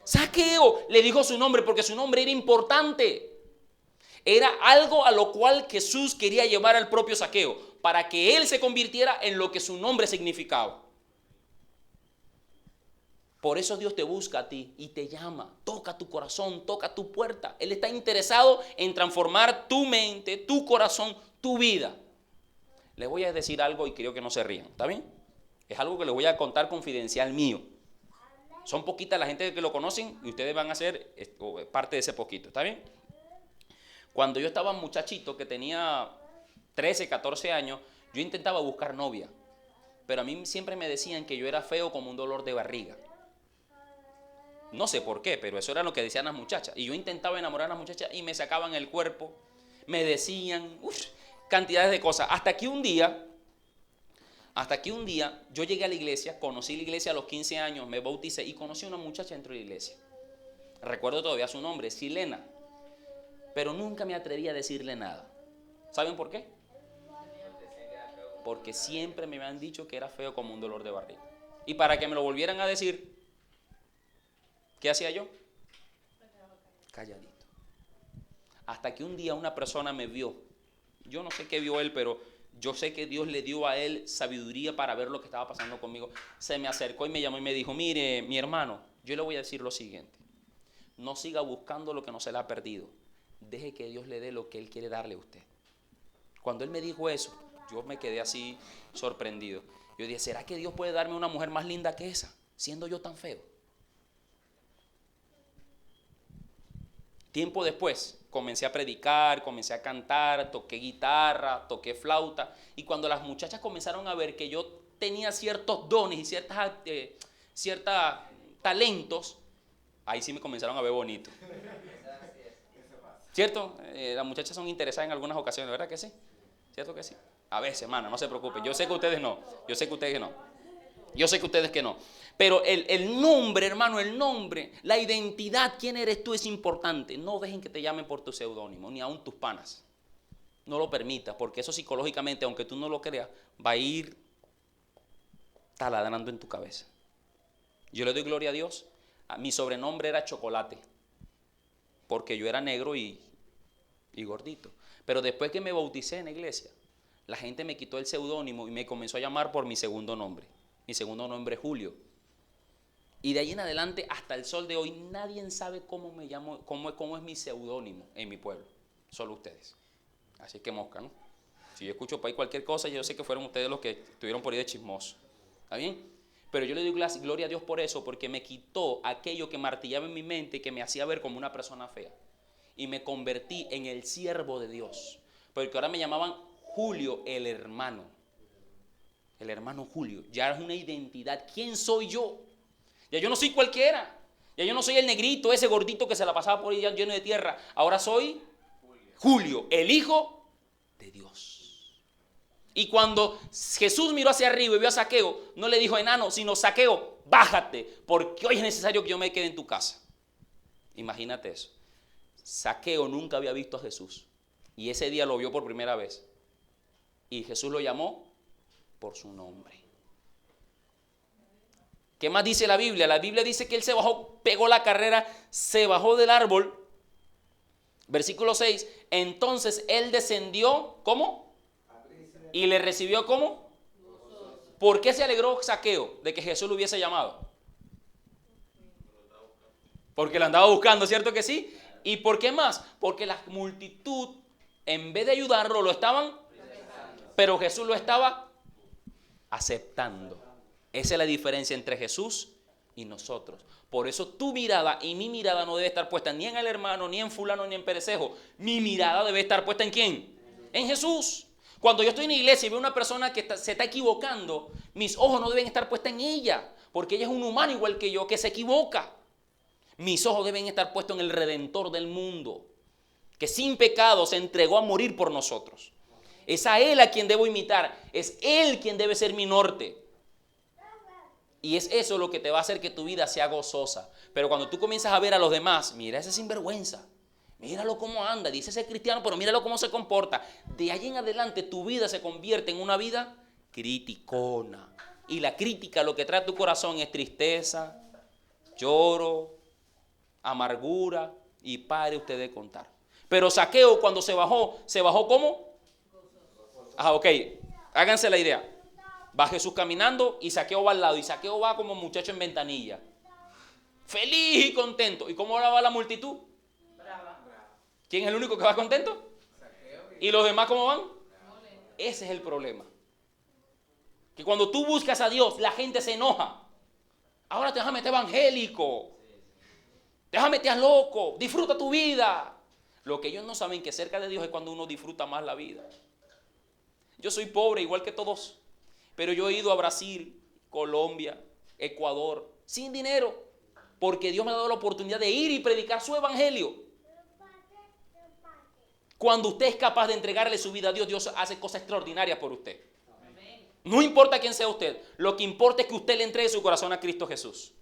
Zaqueo. Le dijo su nombre porque su nombre era importante. Era algo a lo cual Jesús quería llevar al propio Zaqueo, para que él se convirtiera en lo que su nombre significaba. Por eso Dios te busca a ti y te llama, toca tu corazón, toca tu puerta. Él está interesado en transformar tu mente, tu corazón, tu vida. Les voy a decir algo y creo que no se rían, ¿está bien? Es algo que les voy a contar confidencial mío. Son poquitas la gente que lo conocen y ustedes van a ser parte de ese poquito, ¿está bien? Cuando yo estaba muchachito, que tenía 13, 14 años, yo intentaba buscar novia. Pero a mí siempre me decían que yo era feo como un dolor de barriga. No sé por qué, pero eso era lo que decían las muchachas. Y yo intentaba enamorar a las muchachas y me sacaban el cuerpo, me decían cantidades de cosas. Hasta que un día yo llegué a la iglesia, conocí la iglesia a los 15 años, me bauticé y conocí a una muchacha dentro de la iglesia. Recuerdo todavía su nombre, Silena. Pero nunca me atreví a decirle nada. ¿Saben por qué? Porque siempre me habían dicho que era feo como un dolor de barriga. Y para que me lo volvieran a decir, ¿qué hacía yo? Calladito. Hasta que un día una persona me vio. Yo no sé qué vio él, pero yo sé que Dios le dio a él sabiduría para ver lo que estaba pasando conmigo. Se me acercó y me llamó y me dijo, mire, mi hermano, yo le voy a decir lo siguiente. No siga buscando lo que no se le ha perdido. Deje que Dios le dé lo que Él quiere darle a usted. Cuando Él me dijo eso, yo me quedé así sorprendido. Yo dije, ¿será que Dios puede darme una mujer más linda que esa, siendo yo tan feo? Tiempo después, comencé a predicar, comencé a cantar, toqué guitarra, toqué flauta. Y cuando las muchachas comenzaron a ver que yo tenía ciertos dones y ciertos talentos, ahí sí me comenzaron a ver bonito. ¿Cierto? Las muchachas son interesadas en algunas ocasiones, ¿verdad que sí? ¿Cierto que sí? A veces, hermana, no se preocupen. Yo sé que ustedes no. Yo sé que ustedes no. Yo sé que ustedes que no. Pero el nombre, hermano, el nombre, la identidad, quién eres tú es importante. No dejen que te llamen por tu seudónimo, ni aun tus panas. No lo permitas, porque eso psicológicamente, aunque tú no lo creas, va a ir taladrando en tu cabeza. Yo le doy gloria a Dios. Mi sobrenombre era Chocolate, porque yo era negro y gordito. Pero después que me bauticé en la iglesia, la gente me quitó el seudónimo y me comenzó a llamar por mi segundo nombre. Mi segundo nombre es Julio. Y de ahí en adelante, hasta el sol de hoy, nadie sabe cómo me llamo, cómo es mi seudónimo en mi pueblo. Solo ustedes. Así que mosca, ¿no? Si yo escucho por ahí cualquier cosa, yo sé que fueron ustedes los que estuvieron por ahí de chismosos. ¿Está bien? Pero yo le doy gloria a Dios por eso, porque me quitó aquello que martillaba en mi mente y que me hacía ver como una persona fea. Y me convertí en el siervo de Dios. Porque ahora me llamaban Julio el hermano. El hermano Julio. Ya es una identidad. ¿Quién soy yo? Ya yo no soy cualquiera. Ya yo no soy el negrito, ese gordito que se la pasaba por ahí lleno de tierra. Ahora soy Julio, el hijo de Dios. Y cuando Jesús miró hacia arriba y vio a Zaqueo, no le dijo enano, sino Zaqueo, bájate, porque hoy es necesario que yo me quede en tu casa. Imagínate eso. Zaqueo nunca había visto a Jesús y ese día lo vio por primera vez. Y Jesús lo llamó por su nombre. ¿Qué más dice la Biblia? La Biblia dice que él se bajó, pegó la carrera, se bajó del árbol. Versículo 6. Entonces él descendió, ¿cómo? Y le recibió, ¿cómo? ¿Por qué se alegró Zaqueo de que Jesús lo hubiese llamado? Porque lo andaba buscando, ¿cierto que sí? ¿Y por qué más? Porque la multitud, en vez de ayudarlo, lo estaban, pero Jesús lo estaba aceptando. Esa es la diferencia entre Jesús y nosotros. Por eso tu mirada y mi mirada no debe estar puesta ni en el hermano, ni en fulano, ni en perecejo. Mi mirada debe estar puesta ¿en quién? En Jesús. Cuando yo estoy en la iglesia y veo una persona que se está equivocando, mis ojos no deben estar puestos en ella, porque ella es un humano igual que yo, que se equivoca. Mis ojos deben estar puestos en el Redentor del mundo, que sin pecado se entregó a morir por nosotros. Es a Él a quien debo imitar, es Él quien debe ser mi norte. Y es eso lo que te va a hacer que tu vida sea gozosa. Pero cuando tú comienzas a ver a los demás, mira ese sinvergüenza, míralo cómo anda, dice ser cristiano, pero míralo cómo se comporta. De ahí en adelante tu vida se convierte en una vida criticona. Y la crítica lo que trae a tu corazón es tristeza, lloro, amargura y pare usted de contar. Pero Zaqueo cuando se bajó ¿cómo? Ok, háganse la idea. Va Jesús caminando y Zaqueo va al lado. Y Zaqueo va como muchacho en ventanilla. Feliz y contento. ¿Y cómo ahora va la multitud? Brava. ¿Quién es el único que va contento? ¿Y los demás cómo van? Ese es el problema. Que cuando tú buscas a Dios, la gente se enoja. Ahora te vas a meter evangélico. Te vas a meter loco. Disfruta tu vida. Lo que ellos no saben que cerca de Dios es cuando uno disfruta más la vida. Yo soy pobre igual que todos. Pero yo he ido a Brasil, Colombia, Ecuador, sin dinero. Porque Dios me ha dado la oportunidad de ir y predicar su evangelio. Cuando usted es capaz de entregarle su vida a Dios, Dios hace cosas extraordinarias por usted. No importa quién sea usted, lo que importa es que usted le entregue su corazón a Cristo Jesús.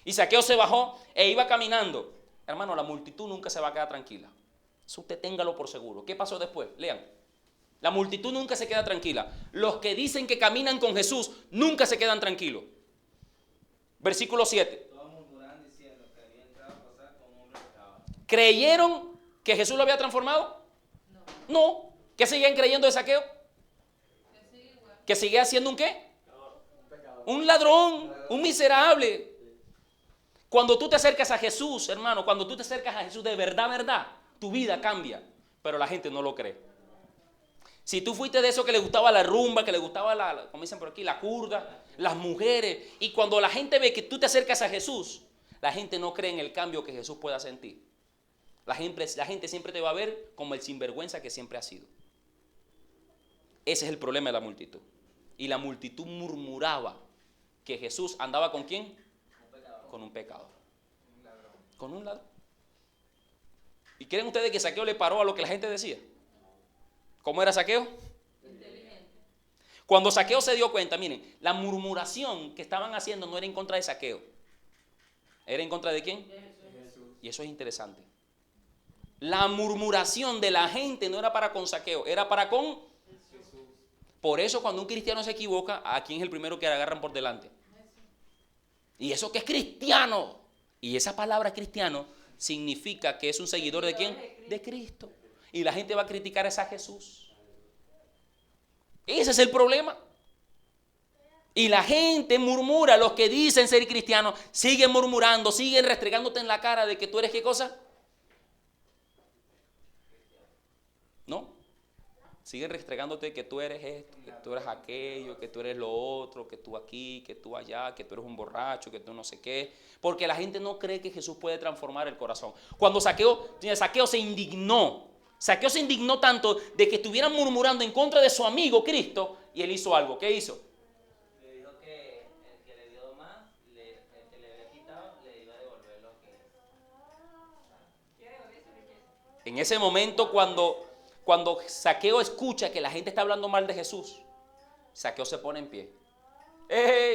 Y Zaqueo se bajó e iba caminando. Hermano, la multitud nunca se va a quedar tranquila. Eso usted téngalo por seguro. ¿Qué pasó después? Lean. La multitud nunca se queda tranquila. Los que dicen que caminan con Jesús nunca se quedan tranquilos. Versículo 7. Todos murmuraban diciendo que había entrado a pasar con un hombre que estaba. ¿Creyeron que Jesús lo había transformado? No. ¿Qué seguían creyendo de Zaqueo? ¿Que seguía siendo un qué? Un ladrón, un miserable. Cuando tú te acercas a Jesús, hermano, cuando tú te acercas a Jesús de verdad, verdad, tu vida cambia, pero la gente no lo cree. Si tú fuiste de esos que le gustaba la rumba, que le gustaba como dicen por aquí, la curda, las mujeres, y cuando la gente ve que tú te acercas a Jesús, la gente no cree en el cambio que Jesús pueda sentir. La gente siempre te va a ver como el sinvergüenza que siempre ha sido. Ese es el problema de la multitud. Y la multitud murmuraba que Jesús andaba ¿con quién? Con un pecador. Con un ladrón. ¿Y creen ustedes que Zaqueo le paró a lo que la gente decía? ¿Cómo era Zaqueo? Inteligente. Cuando Zaqueo se dio cuenta, miren, la murmuración que estaban haciendo no era en contra de Zaqueo. ¿Era en contra de quién? De Jesús. Y eso es interesante. La murmuración de la gente no era para con Zaqueo, era para con Jesús. Por eso cuando un cristiano se equivoca, ¿a quién es el primero que le agarran por delante? Y eso que es cristiano. Y esa palabra cristiano significa que es un seguidor de quién? De Cristo. Y la gente va a criticar a Jesús. Ese es el problema. Y la gente murmura, los que dicen ser cristianos siguen murmurando, siguen restregándote en la cara de que tú eres ¿qué cosa? ¿No? Siguen restregándote que tú eres esto, que tú eres aquello, que tú eres lo otro, que tú aquí, que tú allá, que tú eres un borracho, que tú no sé qué. Porque la gente no cree que Jesús puede transformar el corazón. Cuando Zaqueo se indignó. Zaqueo se indignó tanto de que estuvieran murmurando en contra de su amigo Cristo y él hizo algo. ¿Qué hizo? Le dijo que el que le dio más, el que le había quitado, le iba a devolver lo que... En ese momento cuando Zaqueo escucha que la gente está hablando mal de Jesús, Zaqueo se pone en pie.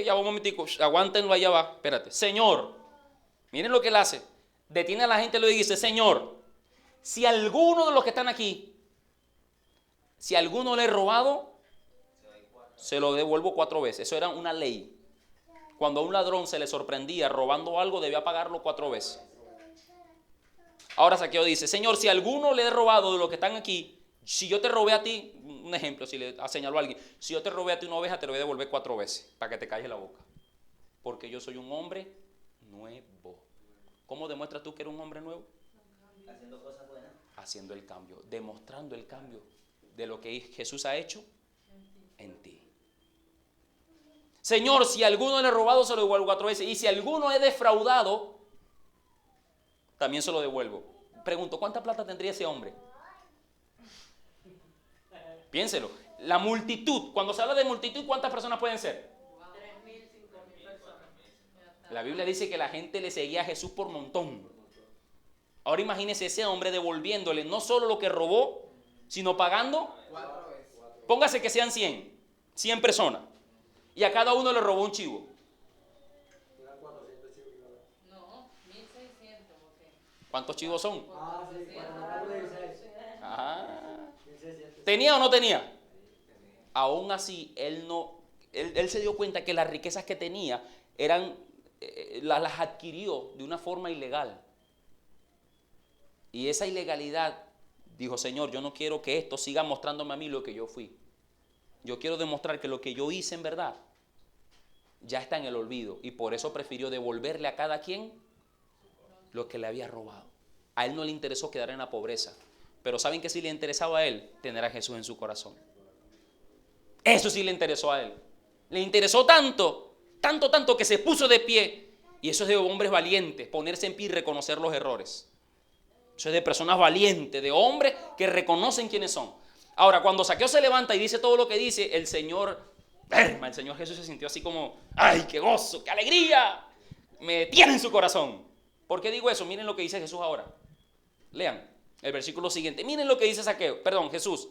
Ya va un momentico, aguántenlo, allá va, espérate. Señor, miren lo que él hace. Detiene a la gente y le dice, Señor, si alguno de los que están aquí, si alguno le he robado, se lo devuelvo 4 veces. Eso era una ley. Cuando a un ladrón se le sorprendía robando algo, debía pagarlo 4 veces. Ahora Zaqueo dice, Señor, si alguno le he robado de los que están aquí, si yo te robé a ti, un ejemplo, si le señaló a alguien, si yo te robé a ti una oveja, te lo voy a devolver 4 veces, para que te calles la boca. Porque yo soy un hombre nuevo. ¿Cómo demuestras tú que eres un hombre nuevo? Haciendo cosas buenas. Haciendo el cambio, demostrando el cambio de lo que Jesús ha hecho en ti. Señor, si alguno le he robado, se lo devuelvo 4 veces. Y si alguno he defraudado, también se lo devuelvo. Pregunto, ¿cuánta plata tendría ese hombre? Piénselo. La multitud, cuando se habla de multitud, ¿cuántas personas pueden ser? 3.000, 5.000 personas. La Biblia dice que la gente le seguía a Jesús por montón. Ahora imagínese ese hombre devolviéndole no solo lo que robó, sino pagando. Póngase que sean 100 personas. Y a cada uno le robó un chivo. No, 1.600. ¿Cuántos chivos son? Sí, Ajá. ¿Tenía o no tenía? Aún así, él se dio cuenta que las riquezas que tenía las adquirió de una forma ilegal. Y esa ilegalidad, dijo, Señor, yo no quiero que esto siga mostrándome a mí lo que yo fui. Yo quiero demostrar que lo que yo hice en verdad ya está en el olvido. Y por eso prefirió devolverle a cada quien lo que le había robado. A él no le interesó quedar en la pobreza. Pero ¿saben qué sí le interesaba a él? Tener a Jesús en su corazón. Eso sí le interesó a él. Le interesó tanto, tanto que se puso de pie. Y eso es de hombres valientes, ponerse en pie y reconocer los errores. Eso es de personas valientes, de hombres que reconocen quiénes son. Ahora, cuando Zaqueo se levanta y dice todo lo que dice, el Señor Jesús se sintió así como, ¡ay, qué gozo, qué alegría! Me tiene en su corazón. ¿Por qué digo eso? Miren lo que dice Jesús ahora. Lean el versículo siguiente. Miren lo que dice Zaqueo, Jesús.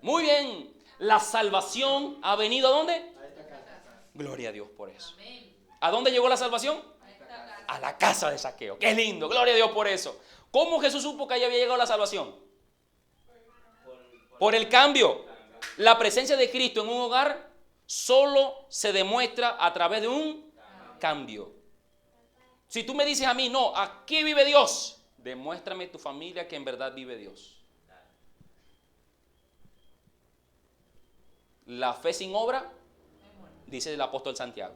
Muy bien, la salvación ha venido ¿a dónde? A esta casa. Gloria a Dios por eso. ¿A dónde llegó la salvación? A la casa de Zaqueo. Qué lindo, gloria a Dios por eso. ¿Cómo Jesús supo que ahí había llegado la salvación? Por el cambio. La presencia de Cristo en un hogar solo se demuestra a través de un cambio. Si tú me dices a mí, no, aquí vive Dios, demuéstrame tu familia que en verdad vive Dios. La fe sin obra, dice el apóstol Santiago.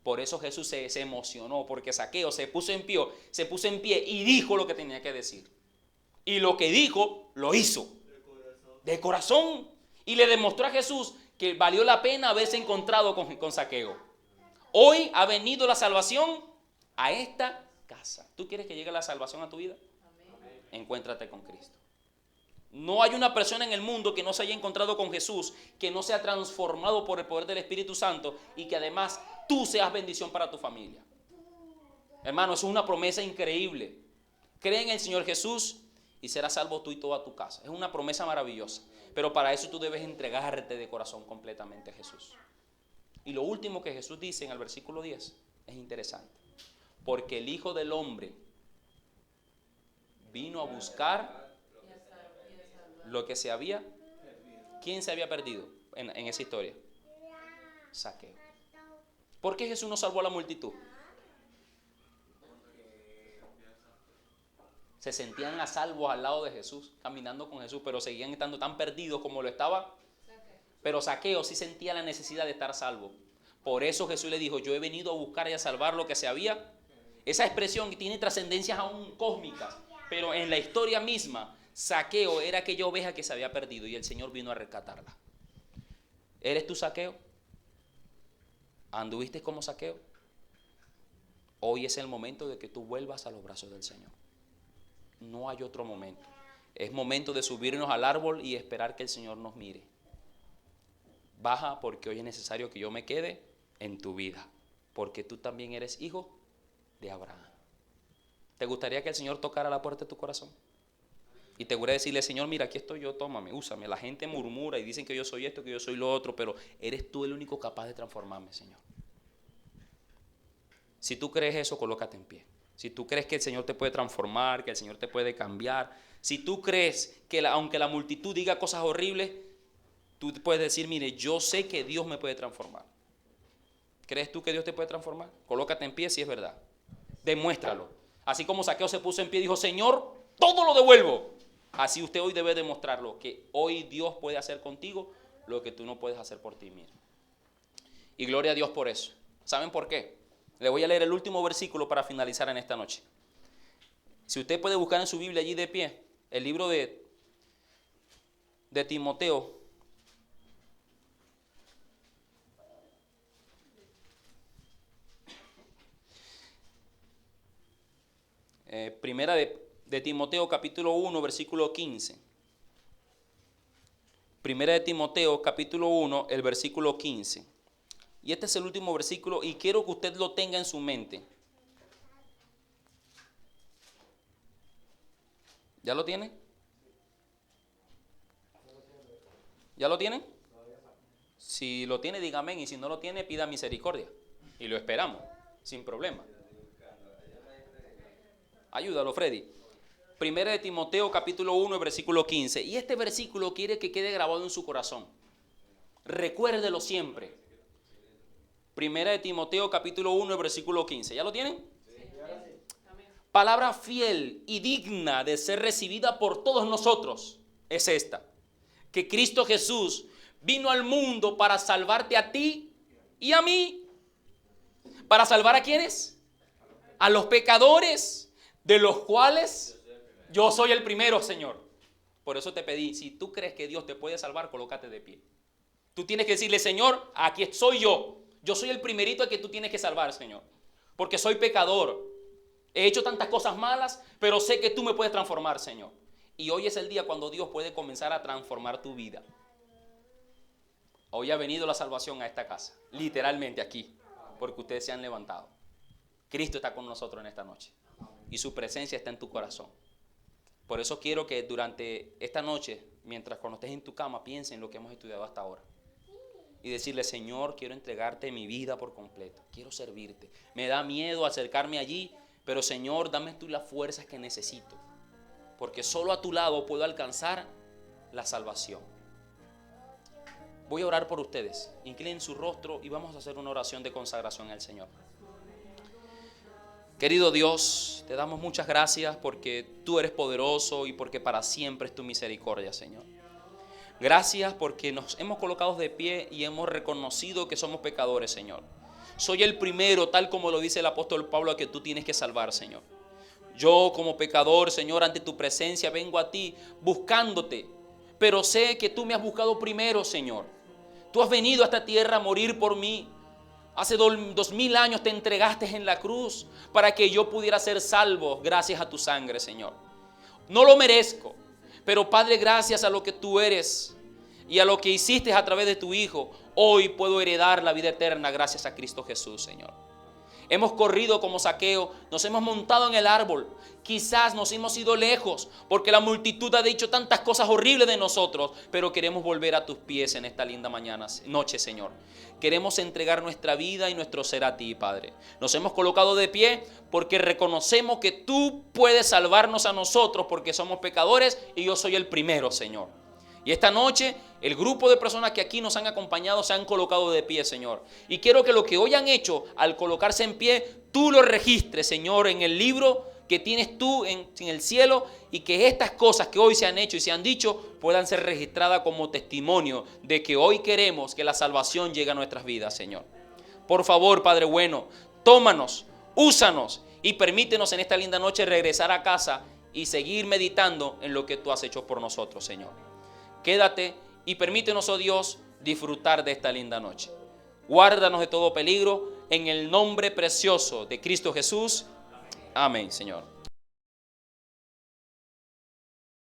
Por eso Jesús se emocionó, porque Zaqueo se puso en pie y dijo lo que tenía que decir. Y lo que dijo, lo hizo. De corazón. Y le demostró a Jesús que valió la pena haberse encontrado con Zaqueo. Hoy ha venido la salvación a esta casa. ¿Tú quieres que llegue la salvación a tu vida? Amén. Encuéntrate con Cristo. No hay una persona en el mundo que no se haya encontrado con Jesús, que no sea transformado por el poder del Espíritu Santo y que además tú seas bendición para tu familia. Hermano, eso es una promesa increíble. Cree en el Señor Jesús y serás salvo tú y toda tu casa. Es una promesa maravillosa. Pero para eso tú debes entregarte de corazón completamente a Jesús. Y lo último que Jesús dice en el versículo 10 es interesante. Porque el Hijo del Hombre vino a buscar lo que se había. ¿Quién se había perdido en esa historia? Zaqueo. ¿Por qué Jesús no salvó a la multitud? Se sentían a salvo al lado de Jesús, caminando con Jesús, pero seguían estando tan perdidos como lo estaba. Pero Zaqueo sí sentía la necesidad de estar salvo. Por eso Jesús le dijo, yo he venido a buscar y a salvar lo que se había. Esa expresión tiene trascendencias aún cósmicas, pero en la historia misma, Zaqueo era aquella oveja que se había perdido y el Señor vino a rescatarla. ¿Eres tú Zaqueo? ¿Anduviste como Zaqueo? Hoy es el momento de que tú vuelvas a los brazos del Señor. No hay otro momento. Es momento de subirnos al árbol y esperar que el Señor nos mire. Baja porque hoy es necesario que yo me quede en tu vida, porque tú también eres hijo de Abraham. ¿Te gustaría que el Señor tocara la puerta de tu corazón? Y te gustaría decirle, Señor, mira, aquí estoy yo, tómame, úsame. La gente murmura y dicen que yo soy esto, que yo soy lo otro, pero eres tú el único capaz de transformarme, Señor. Si tú crees eso, colócate en pie. Si tú crees que el Señor te puede transformar, que el Señor te puede cambiar, si tú crees que aunque la multitud diga cosas horribles, tú puedes decir, mire, yo sé que Dios me puede transformar. ¿Crees tú que Dios te puede transformar? Colócate en pie si es verdad. Demuéstralo. Así como Zaqueo se puso en pie y dijo, Señor, todo lo devuelvo. Así usted hoy debe demostrarlo, que hoy Dios puede hacer contigo lo que tú no puedes hacer por ti mismo. Y gloria a Dios por eso. ¿Saben por qué? Le voy a leer el último versículo para finalizar en esta noche. Si usted puede buscar en su Biblia allí de pie, el libro de Timoteo. Primera de Timoteo capítulo 1 versículo 15. Primera de Timoteo capítulo 1 el versículo 15. Y este es el último versículo y quiero que usted lo tenga en su mente. ¿Ya lo tiene? ¿Ya lo tiene? Si lo tiene, diga amén. Y si no lo tiene, pida misericordia. Y lo esperamos, sin problema. Ayúdalo, Freddy. Primera de Timoteo capítulo 1 versículo 15. Y este versículo quiere que quede grabado en su corazón. Recuérdelo siempre. Primera de Timoteo capítulo 1 versículo 15. ¿Ya lo tienen? Sí. Palabra fiel y digna de ser recibida por todos nosotros es esta: que Cristo Jesús vino al mundo para salvarte a ti y a mí. ¿Para salvar a quiénes? A los pecadores, de los cuales yo soy el primero, Señor. Por eso te pedí, si tú crees que Dios te puede salvar, colócate de pie. Tú tienes que decirle, Señor, aquí soy yo. Yo soy el primerito al que tú tienes que salvar, Señor. Porque soy pecador. He hecho tantas cosas malas, pero sé que tú me puedes transformar, Señor. Y hoy es el día cuando Dios puede comenzar a transformar tu vida. Hoy ha venido la salvación a esta casa, literalmente aquí, porque ustedes se han levantado. Cristo está con nosotros en esta noche y su presencia está en tu corazón. Por eso quiero que durante esta noche, mientras cuando estés en tu cama, piensen en lo que hemos estudiado hasta ahora. Y decirle, Señor, quiero entregarte mi vida por completo. Quiero servirte. Me da miedo acercarme allí, pero Señor, dame tú las fuerzas que necesito. Porque solo a tu lado puedo alcanzar la salvación. Voy a orar por ustedes. Inclinen su rostro y vamos a hacer una oración de consagración al Señor. Querido Dios, te damos muchas gracias porque tú eres poderoso y porque para siempre es tu misericordia, Señor. Gracias porque nos hemos colocado de pie y hemos reconocido que somos pecadores, Señor. Soy el primero, tal como lo dice el apóstol Pablo, a que tú tienes que salvar, Señor. Yo como pecador, Señor, ante tu presencia vengo a ti buscándote, pero sé que tú me has buscado primero, Señor. Tú has venido a esta tierra a morir por mí. Hace 2000 años te entregaste en la cruz para que yo pudiera ser salvo gracias a tu sangre, Señor. No lo merezco, pero Padre, gracias a lo que tú eres y a lo que hiciste a través de tu Hijo, hoy puedo heredar la vida eterna gracias a Cristo Jesús, Señor. Hemos corrido como Zaqueo, nos hemos montado en el árbol, quizás nos hemos ido lejos porque la multitud ha dicho tantas cosas horribles de nosotros, pero queremos volver a tus pies en esta linda noche, Señor. Queremos entregar nuestra vida y nuestro ser a ti, Padre. Nos hemos colocado de pie porque reconocemos que tú puedes salvarnos a nosotros porque somos pecadores y yo soy el primero, Señor. Y esta noche el grupo de personas que aquí nos han acompañado se han colocado de pie, Señor. Y quiero que lo que hoy han hecho al colocarse en pie, tú lo registres, Señor, en el libro que tienes tú en el cielo, y que estas cosas que hoy se han hecho y se han dicho puedan ser registradas como testimonio de que hoy queremos que la salvación llegue a nuestras vidas, Señor. Por favor, Padre bueno, tómanos, úsanos y permítenos en esta linda noche regresar a casa y seguir meditando en lo que tú has hecho por nosotros, Señor. Quédate y permítenos, oh Dios, disfrutar de esta linda noche. Guárdanos de todo peligro en el nombre precioso de Cristo Jesús. Amén, Señor.